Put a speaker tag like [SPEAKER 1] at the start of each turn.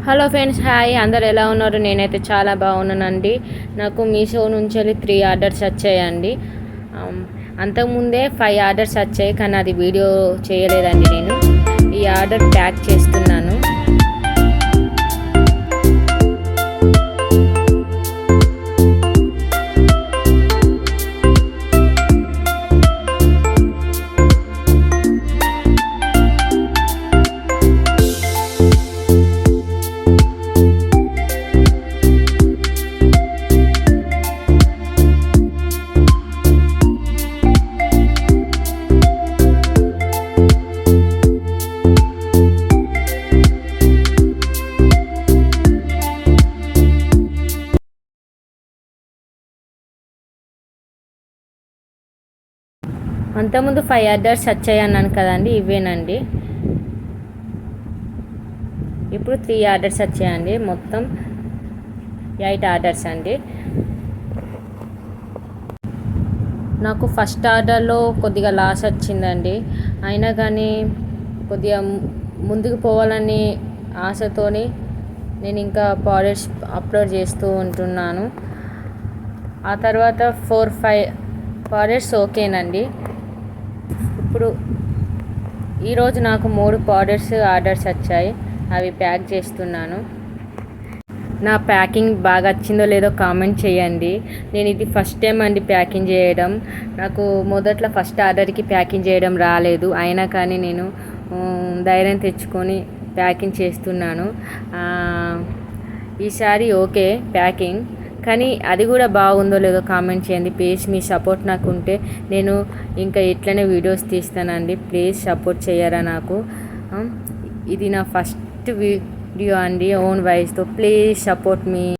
[SPEAKER 1] Hello friends, hi. అందరు ఎలా ఉన్నారు? నేనైతే చాలా బాగున్నానండి. నాకు మీషో నుంచి 3 ఆర్డర్స్ వచ్చాయండి. అంతకుముందే 5 ఆర్డర్స్ వచ్చాయి, కానీ అది వీడియో చేయలేదండి. నేను ఈ ఆర్డర్ ప్యాక్ చేస్తున్నాను. అంతకుముందు 5 ఆర్డర్స్ వచ్చాయి అన్నాను కదండి, ఇవేనండి. ఇప్పుడు 3 ఆర్డర్స్ వచ్చాయండి. మొత్తం 8 ఆర్డర్స్ అండి. నాకు ఫస్ట్ ఆర్డర్లో కొద్దిగా లాస్ వచ్చిందండి. అయినా కానీ కొద్దిగా ముందుకు పోవాలని ఆశతోని నేను ఇంకా ప్రోడక్ట్స్ అప్లోడ్ చేస్తూ ఉంటున్నాను. ఆ తర్వాత 4-5 ప్రోడక్ట్స్ ఓకేనండి. ఇప్పుడు ఈరోజు నాకు 3 ప్రోడక్ట్స్ ఆర్డర్స్ వచ్చాయి, అవి ప్యాక్ చేస్తున్నాను. నా ప్యాకింగ్ బాగా వచ్చిందో లేదో కామెంట్ చేయండి. నేను ఇది ఫస్ట్ టైం అండి ప్యాకింగ్ చేయడం. నాకు మొదట్లో ఫస్ట్ ఆర్డర్కి ప్యాకింగ్ చేయడం రాలేదు, అయినా కానీ నేను ధైర్యం తెచ్చుకొని ప్యాకింగ్ చేస్తున్నాను. ఈసారి ఓకే ప్యాకింగ్, కానీ అది కూడా బాగుందో లేదో కామెంట్ చేయండి. ప్లీజ్ మీ సపోర్ట్ నాకు ఉంటే నేను ఇంకా ఇట్లనే వీడియోస్ తీస్తానండి. ప్లీజ్ సపోర్ట్ చేయరా నాకు. ఇది నా ఫస్ట్ వీడియో అండి, ఓన్ వాయిస్తో. Please support me.